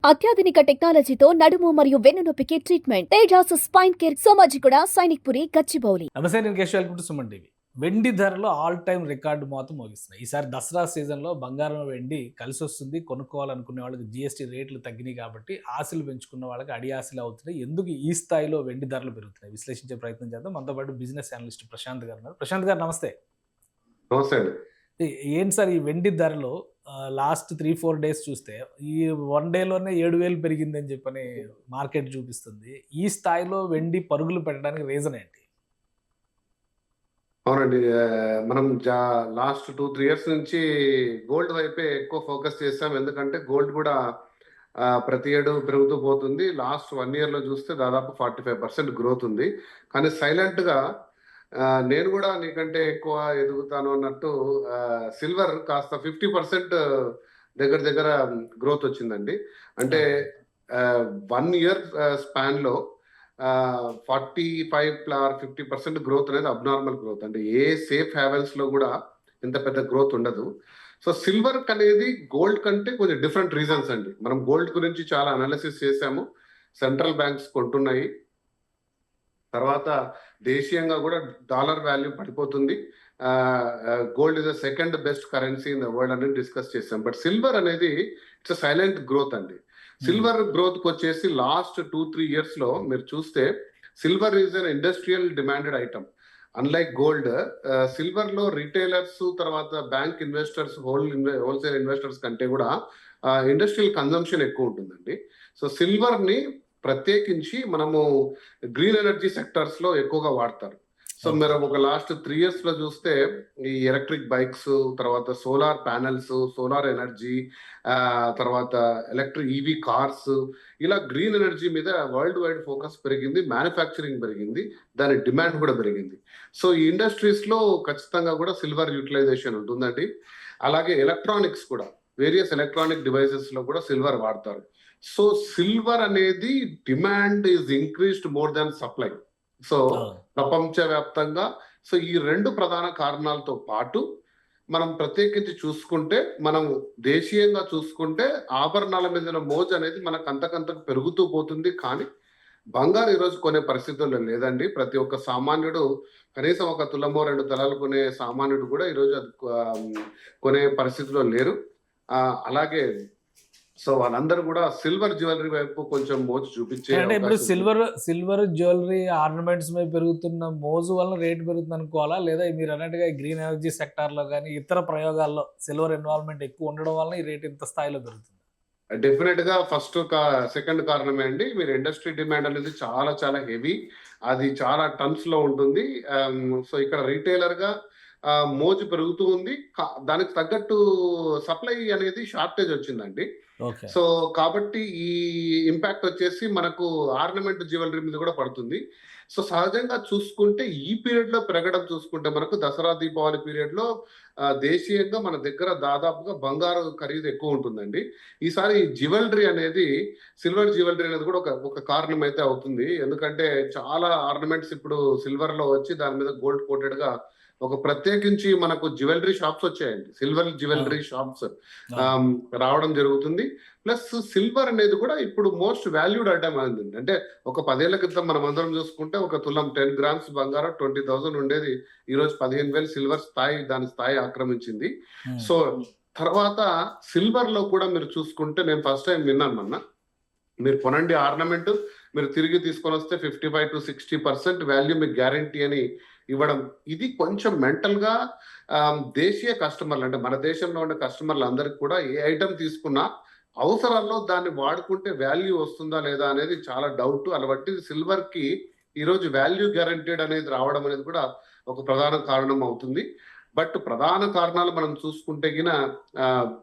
అత్యాధునిక టెక్నాలజీతో నడుము మరియు వెన్నునొప్పికి treatment Tejas spine care Somajiguda Sainikpuri Gachibowli. నమస్తే, నేను Keshav welcome to Suman TV. వెండి ధరలు ఆల్ టైమ్ రికార్డు మోతం మోగిస్తున్నాయి. ఈసారి దసరా సీజన్లో బంగారం వెండి కలిసి వస్తుంది. కొనుక్కోవాలనుకునే వాళ్ళకి జీఎస్టీ రేట్లు తగ్గినాయి కాబట్టి ఆశలు పెంచుకున్న వాళ్ళకి అడి ఆశలు అవుతున్నాయి. ఎందుకు ఈ స్థాయిలో వెండి ధరలు పెరుగుతున్నాయి విశ్లేషించే ప్రయత్నం చేద్దాం. మనతో పాటు బిజినెస్ అనలిస్ట్ ప్రశాంత్ గారు ఉన్నారు. ప్రశాంత్ గారు నమస్తే. నమస్తే అండి. ఏంటి సార్ ఈ వెండి ధరలు లాస్ట్ 3-4 డేస్ చూస్తే ఈ 1 డేలోనే 7,000 పెరిగిందని చెప్పని మార్కెట్ చూపిస్తుంది. ఈ స్థాయిలో వెండి పరుగులు పెట్టడానికి రీజన్ ఏంటి? అవునండి. మనం లాస్ట్ 2-3 ఇయర్స్ నుంచి గోల్డ్ వైపే ఎక్కువ ఫోకస్ చేస్తాం. ఎందుకంటే గోల్డ్ కూడా ప్రతి ఏడు పెరుగుతూ పోతుంది. లాస్ట్ 1 ఇయర్లో చూస్తే దాదాపు 45% గ్రోత్ ఉంది. కానీ సైలెంట్గా నేను కూడా నీకంటే ఎక్కువ ఎదుగుతాను అన్నట్టు సిల్వర్ కాస్త 50% దగ్గర దగ్గర గ్రోత్ వచ్చిందండి. అంటే 1 ఇయర్ స్పాన్లో 45-50% గ్రోత్ అనేది అబ్నార్మల్ గ్రోత్. అంటే ఏ సేఫ్ హ్యావెన్స్ లో కూడా ఇంత పెద్ద గ్రోత్ ఉండదు. సో సిల్వర్ అనేది గోల్డ్ కంటే కొంచెం డిఫరెంట్ రీజన్స్ అండి. మనం గోల్డ్ గురించి చాలా అనాలిసిస్ చేశాము. సెంట్రల్ బ్యాంక్స్ కొంటున్నాయి. తర్వాత దేశీయంగా కూడా డాలర్ వాల్యూ పడిపోతుంది. Gold is the second best currency in the world అనేది డిస్కస్ చేసాం. బట్ సిల్వర్ అనేది ఇట్స్ సైలెంట్ గ్రోత్ అండి. సిల్వర్ గ్రోత్ వచ్చేసి లాస్ట్ 2-3 ఇయర్స్ లో మీరు చూస్తే silver is an industrial demanded item. Unlike gold, silver లో రిటైలర్స్ తర్వాత బ్యాంక్ ఇన్వెస్టర్స్ హోల్సేల్ ఇన్వెస్టర్స్ కంటే కూడా ఇండస్ట్రియల్ కన్జంప్షన్ ఎక్కువ ఉంటుందండి. సో సిల్వర్ ని ప్రత్యేకించి మనము గ్రీన్ ఎనర్జీ సెక్టర్స్ లో ఎక్కువగా వాడతారు. సో మీరు ఒక లాస్ట్ 3 ఇయర్స్ లో చూస్తే ఈ ఎలక్ట్రిక్ బైక్స్, తర్వాత సోలార్ ప్యానెల్స్, సోలార్ ఎనర్జీ, తర్వాత ఎలక్ట్రిక్ ఈవీ కార్స్, ఇలా గ్రీన్ ఎనర్జీ మీద వరల్డ్ వైడ్ ఫోకస్ పెరిగింది. మ్యానుఫ్యాక్చరింగ్ పెరిగింది, దాని డిమాండ్ కూడా పెరిగింది. సో ఈ ఇండస్ట్రీస్ లో ఖచ్చితంగా కూడా సిల్వర్ యూటిలైజేషన్ ఉంటుందండి. అలాగే ఎలక్ట్రానిక్స్ కూడా, వేరియస్ ఎలక్ట్రానిక్ డివైసెస్ లో కూడా సిల్వర్ వాడతారు. సో సిల్వర్ అనేది demand is increased more than supply. So ప్రపంచవ్యాప్తంగా సో ఈ 2 ప్రధాన కారణాలతో పాటు మనం ప్రత్యేకించి చూసుకుంటే, మనం దేశీయంగా చూసుకుంటే ఆభరణాల మీద మోజు అనేది మనకు అంతకంతకు పెరుగుతూ పోతుంది. కానీ బంగారు ఈరోజు కొనే పరిస్థితుల్లో లేదండి. ప్రతి ఒక్క సామాన్యుడు కనీసం 1 తులమో 2 తులాలు కొనే సామాన్యుడు కూడా ఈరోజు అది కొనే పరిస్థితిలో లేరు. అలాగే సో వాళ్ళందరూ కూడా సిల్వర్ జ్యువెలరీ వైపు కొంచెం మోజు చూపించే, అంటే ఇప్పుడు సిల్వర్ జ్యువెలరీ ఆర్నమెంట్స్ మీద పెరుగుతున్న మోజు వల్ల రేట్ పెరుగుతుంది అనుకోవాలా, లేదా మీరు అన్నట్టుగా గ్రీన్ ఎనర్జీ సెక్టార్ లో కానీ ఇతర ప్రయోగాల్లో సిల్వర్ ఇన్వాల్వ్మెంట్ ఎక్కువ ఉండడం వల్ల ఈ రేట్ ఇంత స్థాయిలో పెరుగుతుంది? డెఫినెట్ గా సెకండ్ కారణమే అండి. మీరు ఇండస్ట్రీ డిమాండ్ అనేది చాలా చాలా హెవీ, అది చాలా టన్స్ లో ఉంటుంది. సో ఇక్కడ రీటైలర్ గా మోజు పెరుగుతూ ఉంది. దానికి తగ్గట్టు సప్లై అనేది షార్టేజ్ వచ్చిందండి. సో కాబట్టి ఈ ఇంపాక్ట్ వచ్చేసి మనకు ఆర్నమెంట్ జ్యువెలరీ మీద కూడా పడుతుంది. సో సహజంగా చూసుకుంటే ఈ పీరియడ్ లో పెరగడం చూసుకుంటే మనకు దసరా దీపావళి పీరియడ్ లో దేశీయంగా మన దగ్గర దాదాపుగా బంగారు ఖరీదు ఎక్కువ ఉంటుందండి. ఈసారి జ్యువెలరీ అనేది, సిల్వర్ జ్యువెలరీ అనేది కూడా ఒక కారణం అయితే అవుతుంది. ఎందుకంటే చాలా ఆర్నమెంట్స్ ఇప్పుడు సిల్వర్ లో వచ్చి దాని మీద గోల్డ్ కోటెడ్ గా ఒక ప్రత్యేకించి మనకు జ్యువెలరీ షాప్స్ వచ్చాయండి. సిల్వర్ జ్యువెలరీ షాప్స్ రావడం జరుగుతుంది. ప్లస్ సిల్వర్ అనేది కూడా ఇప్పుడు మోస్ట్ వాల్యూడ్ ఐటమ్ అయింది. అంటే ఒక 10 ఏళ్ల క్రితం మనం అందరం చూసుకుంటే ఒక తులం 10 గ్రామ్స్ బంగారం 20,000 ఉండేది. ఈ రోజు 15,000 సిల్వర్ దాని స్థాయి ఆక్రమించింది. సో తర్వాత సిల్వర్ లో కూడా మీరు చూసుకుంటే, నేను ఫస్ట్ టైం విన్నాను మొన్న, మీరు కొనండి ఆర్నమెంట్, మీరు తిరిగి తీసుకొని వస్తే 55-60% వాల్యూ మీకు గ్యారంటీ అని ఇవ్వడం. ఇది కొంచెం మెంటల్ గా దేశీయ కస్టమర్లు, అంటే మన దేశంలో ఉండే కస్టమర్లు అందరికి కూడా ఏ ఐటమ్ తీసుకున్నా అవసరాల్లో దాన్ని వాడుకుంటే వాల్యూ వస్తుందా లేదా అనేది చాలా డౌట్. అలాంటి సిల్వర్ కి ఈరోజు వాల్యూ గ్యారంటీడ్ అనేది రావడం అనేది కూడా ఒక ప్రధాన కారణం అవుతుంది. బట్ ప్రధాన కారణాలు మనం చూసుకుంటే గిన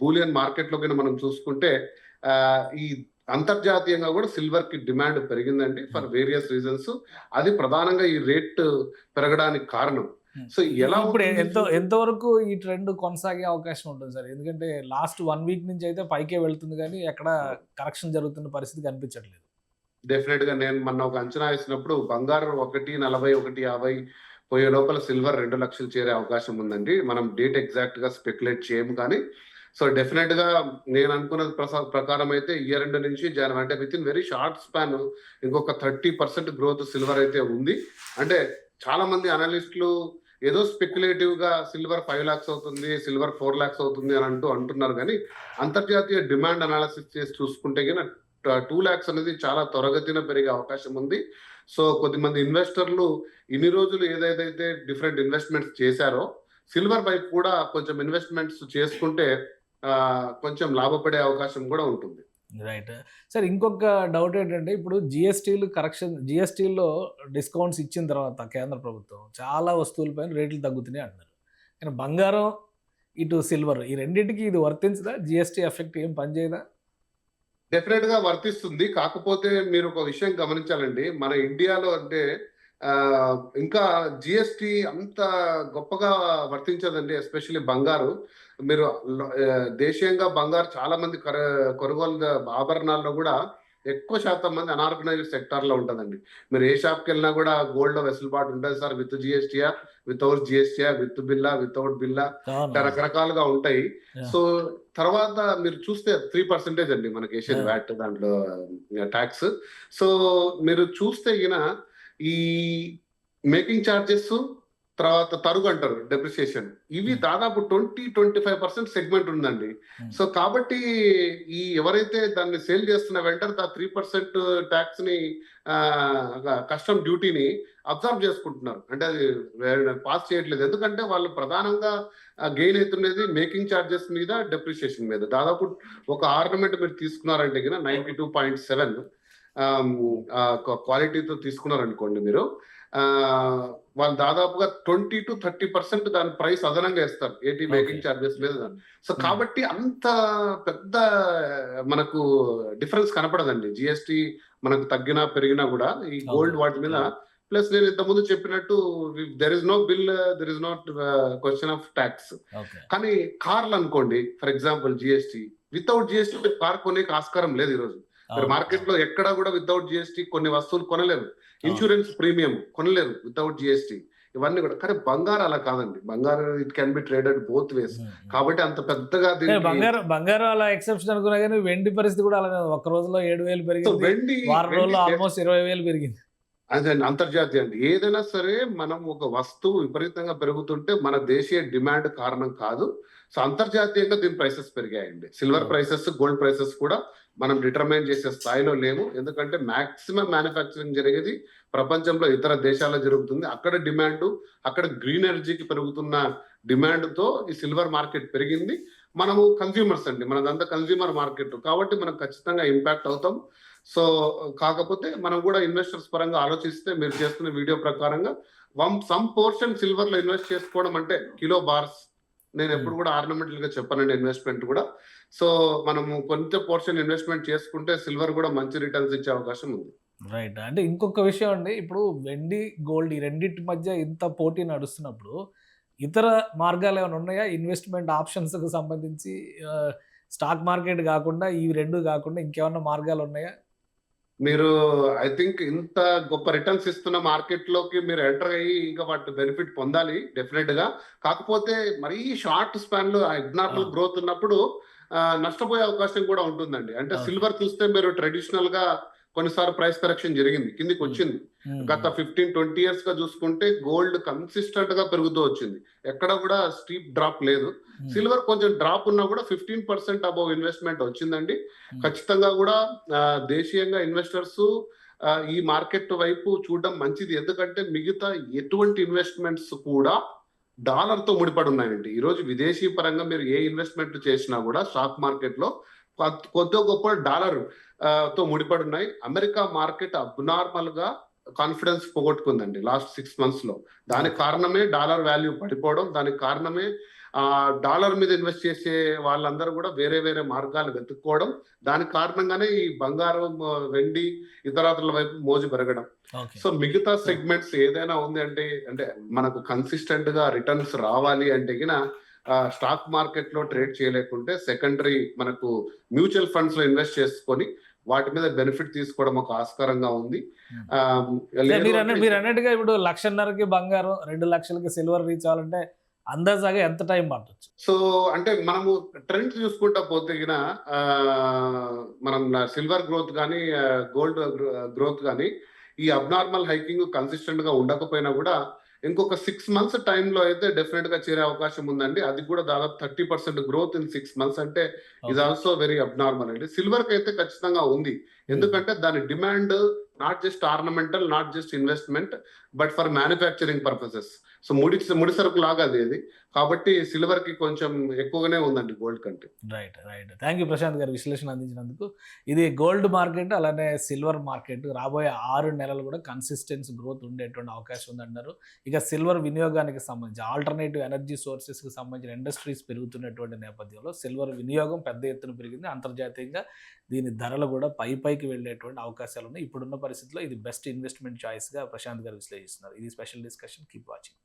బూలియన్ మార్కెట్ లో గిన మనం చూసుకుంటే ఈ అంతర్జాతీయంగా కూడా సిల్వర్ కి డిమాండ్ పెరిగిందండి ఫర్ వేరియస్ రీజన్స్. అది ప్రధానంగా ఈ రేట్ పెరగడానికి కారణం. సో ఎలా ఇప్పుడు ఎంతవరకు ఈ ట్రెండ్ కొనసాగే అవకాశం ఉంటుంది సార్? ఎందుకంటే లాస్ట్ 1 వీక్ నుంచి అయితే పైకే వెళ్తుంది, కానీ ఎక్కడ కరెక్షన్ జరుగుతున్న పరిస్థితి కనిపించట్లేదు. డెఫినెట్ గా నేను మొన్న ఒక అంచనా వేసినప్పుడు బంగారం 1.40, 1.50 పోయే లోపల సిల్వర్ 2 లక్షలు చేరే అవకాశం ఉందండి. మనం డేట్ ఎగ్జాక్ట్ గా స్పెక్యులేట్ చేయము, కానీ సో డెఫినెట్ గా నేను అనుకున్న ప్రకారం అయితే ఇయర్ ఎండ్ నుంచి జనవరి అంటే with in very short span ఇంకొక 30% గ్రోత్ సిల్వర్ అయితే ఉంది. అంటే చాలా మంది అనలిస్టులు ఏదో స్పెక్యులేటివ్ గా సిల్వర్ 5 lakhs అవుతుంది, సిల్వర్ 4 lakhs అవుతుంది అని అంటున్నారు, కానీ అంతర్జాతీయ డిమాండ్ అనాలిసిస్ చేసి చూసుకుంటే కనుక 2 lakhs అనేది చాలా త్వరగతిన పెరిగే అవకాశం ఉంది. సో కొద్దిమంది ఇన్వెస్టర్లు ఇన్ని రోజులు ఏదైతే డిఫరెంట్ ఇన్వెస్ట్మెంట్స్ చేశారో సిల్వర్ వైపు కూడా కొంచెం ఇన్వెస్ట్మెంట్స్ చేసుకుంటే కొంచెం లాభపడే అవకాశం కూడా ఉంటుంది. రైట్ సార్, ఇంకొక డౌట్ ఏంటంటే ఇప్పుడు జిఎస్టీలో డిస్కౌంట్స్ ఇచ్చిన తర్వాత కేంద్ర ప్రభుత్వం చాలా వస్తువులపైన రేట్లు తగ్గుతున్నాయి అంటున్నారు. కానీ బంగారం ఇటు సిల్వర్ ఈ రెండింటికి ఇది వర్తించదా? జిఎస్టీ ఎఫెక్ట్ ఏం పనిచేయదా? డెఫినెట్ గా వర్తిస్తుంది. కాకపోతే మీరు ఒక విషయం గమనించాలండి, మన ఇండియాలో అంటే ఇంకా జిఎస్టి అంత గొప్పగా వర్తించదండి. ఎస్పెషల్లీ బంగారు, మీరు దేశీయంగా బంగారు చాలా మంది కొనుగోలు ఆభరణాల్లో కూడా ఎక్కువ శాతం మంది అనార్గనైజ్డ్ సెక్టార్ లో ఉంటుందండి. మీరు ఏ షాప్కి వెళ్ళినా కూడా గోల్డ్ లో వెసులుబాటు ఉంటుంది sir, with జిఎస్టీయా, without జిఎస్టీయా, with Billa, without బిల్లా, రకరకాలుగా ఉంటాయి. సో తర్వాత మీరు చూస్తే 3% అండి మనకి వేసేది వ్యాట్ దాంట్లో ట్యాక్స్. సో మీరు చూస్తే ఈయన ఈ మేకింగ్ ఛార్జెస్ తర్వాత తరుగు అంటారు డెప్రిసియేషన్, ఇవి దాదాపు 20-25% సెగ్మెంట్ ఉందండి. సో కాబట్టి ఈ ఎవరైతే దాన్ని సేల్ చేస్తున్న వెంటనే 3% ట్యాక్స్ ని కస్టమ్ డ్యూటీని అబ్జర్వ్ చేసుకుంటున్నారు. అంటే అది పాస్ చేయట్లేదు, ఎందుకంటే వాళ్ళు ప్రధానంగా గెయిన్ అవుతున్నది మేకింగ్ ఛార్జెస్ మీద, డెప్రిసియేషన్ మీద. దాదాపు ఒక ఆర్నమెంట్ మీరు తీసుకున్నారంటే 92.7 క్వాలిటీతో తీసుకున్నారనుకోండి మీరు, వాళ్ళు దాదాపుగా 20-30% దాని ప్రైస్ అదనంగా ఇస్తారు ఏటీ మేకింగ్ ఛార్జెస్ మీద. సో కాబట్టి అంత పెద్ద మనకు డిఫరెన్స్ కనపడదండి జిఎస్టీ మనకు తగ్గినా పెరిగినా కూడా ఈ గోల్డ్ వాటి మీద. ప్లస్ నేను ఇంతకుముందు చెప్పినట్టు there is no bill, there is not question of tax. కానీ కార్లు అనుకోండి for example, GST without GST car కొనే ఆస్కారం లేదు ఈరోజు. మీరు మార్కెట్ లో ఎక్కడా కూడా వితౌట్ జిఎస్టీ కొన్ని వస్తువులు కొనలేరు. ఇన్సూరెన్స్ ప్రీమియం కొనలేరు వితౌట్ జిఎస్టీ, ఇవన్నీ కూడా. కానీ బంగారు అలా కాదండి, బంగారు it can be traded both ways. కాబట్టి అంత పెద్దగా బంగారం అలా ఎక్సెప్షన్ అనుకున్నా కానీ వెండి పరిస్థితి కూడా అలా ఒక రోజులో 7,000 పెరిగింది, వెండి వారం రోజుల్లో ఆల్మోస్ట్ 20,000 పెరిగింది. అదే అంతర్జాతీయ అండి, ఏదైనా సరే మనం ఒక వస్తువు విపరీతంగా పెరుగుతుంటే మన దేశీయ డిమాండ్ కారణం కాదు. సో అంతర్జాతీయంగా దీని ప్రైసెస్ పెరిగాయండి. సిల్వర్ ప్రైసెస్, గోల్డ్ ప్రైసెస్ కూడా మనం డిటర్మైన్ చేసే స్థాయిలో లేవు, ఎందుకంటే మాక్సిమం మ్యానుఫ్యాక్చరింగ్ జరిగేది ప్రపంచంలో ఇతర దేశాల్లో జరుగుతుంది. అక్కడ డిమాండ్, అక్కడ గ్రీన్ ఎనర్జీకి పెరుగుతున్న డిమాండ్ తో ఈ సిల్వర్ మార్కెట్ పెరిగింది. మనము కన్స్యూమర్స్ అండి, మనదంతా కన్స్యూమర్ మార్కెట్ కాబట్టి మనం ఖచ్చితంగా ఇంపాక్ట్ అవుతాం. సో కాకపోతే మనం కూడా ఇన్వెస్టర్స్ పరంగా ఆలోచిస్తే మీరు చేస్తున్న వీడియో ప్రకారంగా సమ్ పోర్షన్ సిల్వర్ లో ఇన్వెస్ట్ చేసుకోవడం అంటే కిలో బార్స్, నేను ఎప్పుడు కూడా ఆర్నమెంటల్ గా చెప్పానండి ఇన్వెస్ట్మెంట్ కూడా. సో మనము కొంత పోర్షన్ ఇన్వెస్ట్మెంట్ చేసుకుంటే సిల్వర్ కూడా మంచి రిటర్న్స్ ఇచ్చే అవకాశం ఉంది. రైట్. అంటే ఇంకొక విషయం అండి, ఇప్పుడు వెండి గోల్డ్ ఈ రెండింటి మధ్య ఇంత పోటీ నడుస్తున్నప్పుడు ఇతర మార్గాలు ఏమైనా ఉన్నాయా ఇన్వెస్ట్మెంట్ ఆప్షన్స్కి సంబంధించి? స్టాక్ మార్కెట్ కాకుండా, ఈ రెండు కాకుండా ఇంకేమన్నా మార్గాలు ఉన్నాయా? మీరు ఐ థింక్ ఇంత గొప్ప రిటర్న్స్ ఇస్తున్న మార్కెట్ లోకి మీరు ఎంటర్ అయ్యి ఇంకా వాటి బెనిఫిట్ పొందాలి డెఫినెట్ గా. కాకపోతే మరీ షార్ట్ స్పాన్ లో అబ్నార్మల్ గ్రోత్ ఉన్నప్పుడు నష్టపోయే అవకాశం కూడా ఉంటుందండి. అంటే సిల్వర్ చూస్తే మీరు ట్రెడిషనల్ గా కొన్నిసార్లు ప్రైస్ కరెక్షన్ జరిగింది, కిందికి వచ్చింది. గత 15-20 years గా చూసుకుంటే గోల్డ్ కన్సిస్టెంట్ గా పెరుగుతూ వచ్చింది, ఎక్కడ కూడా స్టీప్ డ్రాప్ లేదు. సిల్వర్ కొంచెం డ్రాప్ ఉన్నా కూడా 15% అబౌవ్ ఇన్వెస్ట్మెంట్ వచ్చిందండి. ఖచ్చితంగా కూడా దేశీయంగా ఇన్వెస్టర్స్ ఈ మార్కెట్ వైపు చూడడం మంచిది, ఎందుకంటే మిగతా ఎటువంటి ఇన్వెస్ట్మెంట్స్ కూడా డాలర్ తో ముడిపడి ఉన్నాయండి. ఈ రోజు విదేశీ పరంగా మీరు ఏ ఇన్వెస్ట్మెంట్ చేసినా కూడా స్టాక్ మార్కెట్ లో కొద్ది గొప్ప డాలర్ తో ముడిపడి ఉన్నాయి. అమెరికా మార్కెట్ అబ్నార్మల్ గా కాన్ఫిడెన్స్ పోగొట్టుకుందండి లాస్ట్ 6 months లో. దానికి కారణమే డాలర్ వాల్యూ పడిపోవడం, దానికి కారణమే డాలర్ మీద ఇన్వెస్ట్ చేసే వాళ్ళందరూ కూడా వేరే వేరే మార్గాలు వెతుక్కోవడం, దానికి కారణంగానే ఈ బంగారం, వెండి, ఇతరాతల వైపు మోజు పెరగడం. సో మిగతా సెగ్మెంట్స్ ఏదైనా ఉంది అంటే మనకు కన్సిస్టెంట్ గా రిటర్న్స్ రావాలి అంటే స్టాక్ మార్కెట్ లో ట్రేడ్ చేయలేకుంటే సెకండరీ మనకు మ్యూచువల్ ఫండ్స్ లో ఇన్వెస్ట్ చేసుకొని వాటి మీద బెనిఫిట్ తీసుకోవడం ఒక ఆస్కారంగా ఉంది. మీరు అన్నట్టుగా ఇప్పుడు 1,50,000కి బంగారం, 2 లక్షలకి సిల్వర్ రీచ్ అవ్వాలంటే అందాజాగా ఎంత టైం పట్టొచ్చు? సో అంటే మనము ట్రెండ్స్ చూసుకుంటా పోతే గిన మనం సిల్వర్ గ్రోత్ కానీ గోల్డ్ గ్రోత్ కానీ ఈ అబ్నార్మల్ హైకింగ్ కన్సిస్టెంట్ గా ఉండకపోయినా కూడా ఇంకొక 6 months టైంలో అయితే డెఫినెట్ గా చేరే అవకాశం ఉందండి. అది కూడా దాదాపు 30% గ్రోత్ ఇన్ 6 months అంటే ఇది ఓకే. ఆల్సో వెరీ అబ్నార్మల్ అండి. సిల్వర్ కి అయితే ఖచ్చితంగా ఉంది. ఎందుకంటే దాని demand not just ornamental, not just investment, but for manufacturing purposes. So ముడి సరుకు లాగా అది. కాబట్టి సిల్వర్ కి కొంచెం ఎక్కువగానే ఉందండి గోల్డ్ కంటే. రైట్. థ్యాంక్ యూ ప్రశాంత్ గారు విశ్లేషణ అందించినందుకు. ఇది గోల్డ్ మార్కెట్ అలానే సిల్వర్ మార్కెట్ రాబోయే 6 నెలలు కూడా కన్సిస్టెన్స్ గ్రోత్ ఉండేటువంటి అవకాశం ఉందంటున్నారు. ఇక సిల్వర్ వినియోగానికి సంబంధించి ఆల్టర్నేటివ్ ఎనర్జీ సోర్సెస్కి సంబంధించిన ఇండస్ట్రీస్ పెరుగుతున్నటువంటి నేపథ్యంలో సిల్వర్ వినియోగం పెద్ద ఎత్తున పెరిగింది. అంతర్జాతీయంగా దీని ధరలు కూడా పైకి వెళ్ళేటువంటి అవకాశాలు ఉన్నాయి. ఇప్పుడున్న పరిస్థితిలో ఇది బెస్ట్ ఇన్వెస్ట్మెంట్ చాయిస్గా ప్రశాంత్ గారు విశ్లేషిస్తున్నారు. ఇది స్పెషల్ డిస్కషన్. Keep watching.